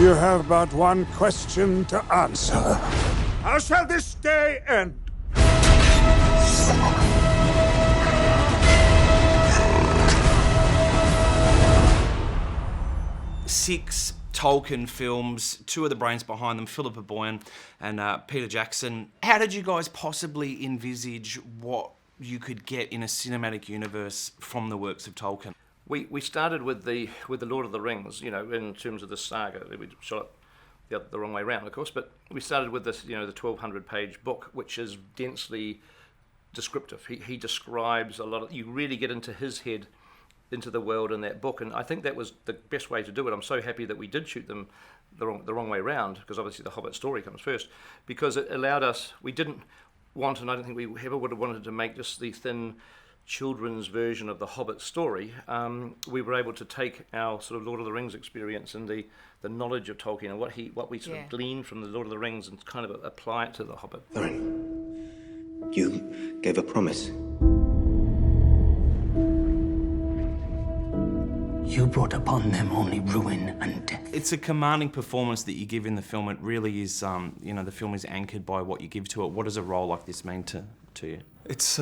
You have but one question to answer. How shall this day end? 6 Tolkien films, 2 of the brains behind them, Philippa Boyens and Peter Jackson. How did you guys possibly envisage what you could get in a cinematic universe from the works of Tolkien? We started with the Lord of the Rings, you know, in terms of the saga. We shot it the wrong way around, of course, but we started with this, you know, the 1,200-page book, which is densely descriptive. He describes a lot of. You really get into his head, into the world in that book, and I think that was the best way to do it. I'm so happy that we did shoot them the wrong way around, because obviously the Hobbit story comes first, because it allowed us. We didn't want, and I don't think we ever would have wanted to make just the thin children's version of the Hobbit story. We were able to take our sort of Lord of the Rings experience and the knowledge of Tolkien and what we sort of gleaned from the Lord of the Rings and kind of apply it to the Hobbit. Thorin, you gave a promise. You brought upon them only ruin and death. It's a commanding performance that you give in the film. It really is, you know, the film is anchored by what you give to it. What does a role like this mean to you? It's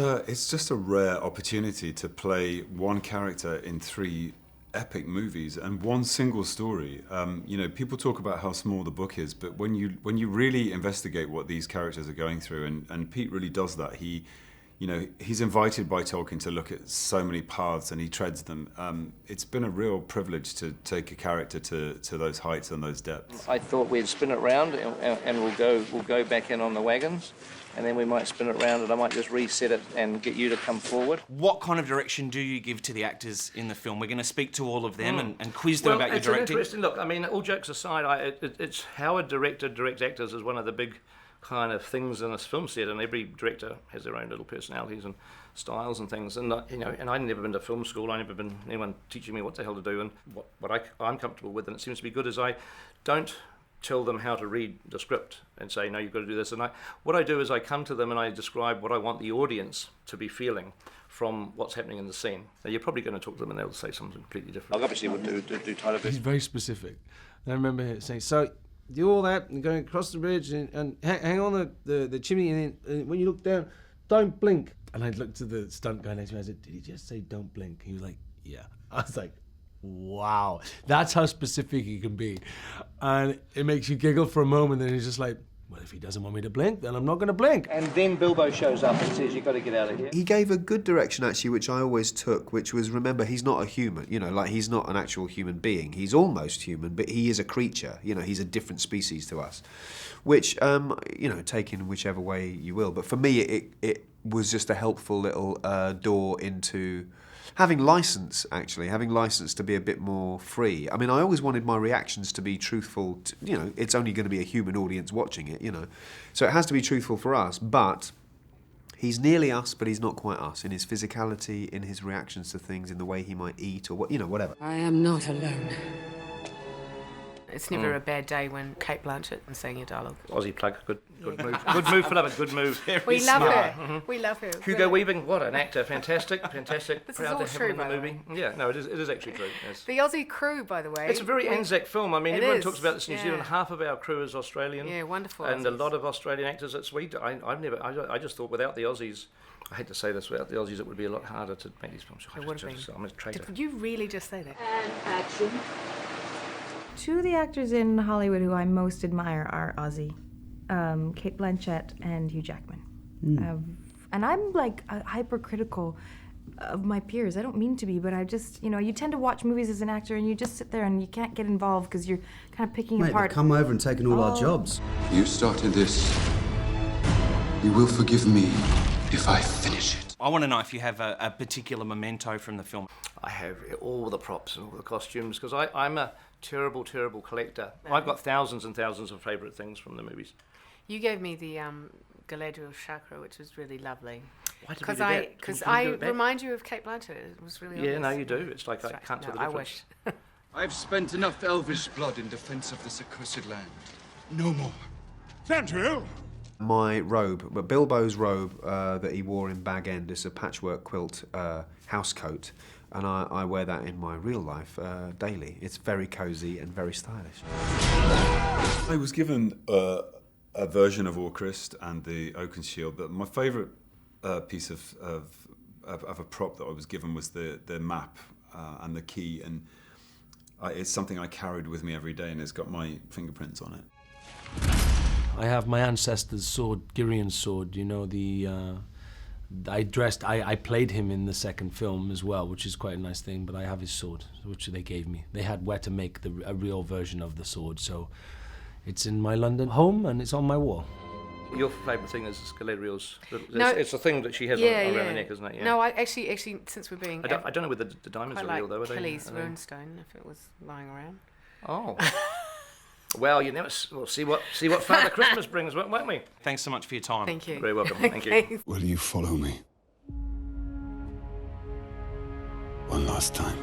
just a rare opportunity to play one character in 3 epic movies and one single story. You know, people talk about how small the book is, but when you really investigate what these characters are going through, and Pete really does that. You know, he's invited by Tolkien to look at so many paths, and he treads them. It's been a real privilege to take a character to those heights and those depths. I thought we'd spin it round, and we'll go back in on the wagons, and then we might spin it round, and I might just reset it and get you to come forward. What kind of direction do you give to the actors in the film? We're going to speak to all of them and quiz them about your directing. Interesting. Look, I mean, all jokes aside, it's how a director directs actors is one of the big kind of things in this film set, and every director has their own little personalities and styles and things, and you know, and I've never been to film school. I've never been anyone teaching me what the hell to do, and what I'm comfortable with, and it seems to be good, is I don't tell them how to read the script and say, no, you've got to do this. And what I do is I come to them and I describe what I want the audience to be feeling from what's happening in the scene. Now, you're probably going to talk to them and they'll say something completely different. I obviously would do Tyler. He's very specific. I remember saying, so do all that and going across the bridge and hang on the chimney, and then when you look down, don't blink. And I looked at the stunt guy next to me, I said, did he just say don't blink? He was like, yeah. I was like, wow, that's how specific he can be. And it makes you giggle for a moment, and he's just like, well, if he doesn't want me to blink, then I'm not going to blink. And then Bilbo shows up and says, you've got to get out of here. He gave a good direction, actually, which I always took, which was, remember, he's not a human. You know, like, he's not an actual human being. He's almost human, but he is a creature. You know, he's a different species to us. Which, you know, take in whichever way you will. But for me, it was just a helpful little door into having license to be a bit more free. I mean, I always wanted my reactions to be truthful. You know, it's only going to be a human audience watching it, you know. So it has to be truthful for us, but he's nearly us, but he's not quite us in his physicality, in his reactions to things, in the way he might eat, or, you know, whatever. I am not alone. It's never a bad day when Kate Blanchett is saying your dialogue. Aussie plug, good move. Good move, Philippa, good move. We love her. Mm-hmm. We love her. Hugo Weaving, what an actor, fantastic. This Proud is all to have true, him in the by the movie. way. Yeah, no, it is actually true. Yes. The Aussie crew, by the way. It's a very Anzac film. I mean, everyone talks about this in New Zealand. Yeah. Half of our crew is Australian. Yeah, wonderful. And Aussies. a lot of Australian actors. I just thought without the Aussies, I hate to say this, without the Aussies, it would be a lot harder to make these films. It would have been. I'm a traitor. Did you really just say that? And action. Two of the actors in Hollywood who I most admire are Aussie, Kate Blanchett and Hugh Jackman. And I'm like hypercritical of my peers. I don't mean to be, but I just, you know, you tend to watch movies as an actor and you just sit there and you can't get involved because you're kind of picking apart. They've come over and taken all our jobs. You started this. You will forgive me if I finish it. I want to know if you have a particular memento from the film. I have all the props and all the costumes, because I'm a terrible collector. I've got thousands and thousands of favourite things from the movies. You gave me the Galadriel chakra, which was really lovely. Why did we do that? Because I remind you of Kate Blanchett. It was really obvious. Yeah, no, you do. It's like I can't tell the difference. I wish. I've spent enough elvish blood in defence of this accursed land. No more. Thranduil! My robe, but Bilbo's robe that he wore in Bag End, is a patchwork quilt house coat. And I wear that in my real life daily. It's very cozy and very stylish. I was given a version of Orcrist and the OAKENSHELD, but my favourite piece of a prop that I was given was the map and the key, and it's something I carried with me every day, and it's got my fingerprints on it. I have my ancestor's sword, Girion's sword. You know, I played him in the second film as well, which is quite a nice thing, but I have his sword, which they gave me. They had where to make a real version of the sword, so it's in my London home and it's on my wall. Your favourite thing is Galadriel's. No, it's a thing that she has around her neck, isn't it? Yeah. No, I actually, since we're being... I don't know whether the diamonds are real, though, are they? Kelly's runestone, if it was lying around. Oh. Well, you never. We'll see what Father Christmas brings, won't we? Thanks so much for your time. Thank you. Very welcome. Thank you. Will you follow me? One last time.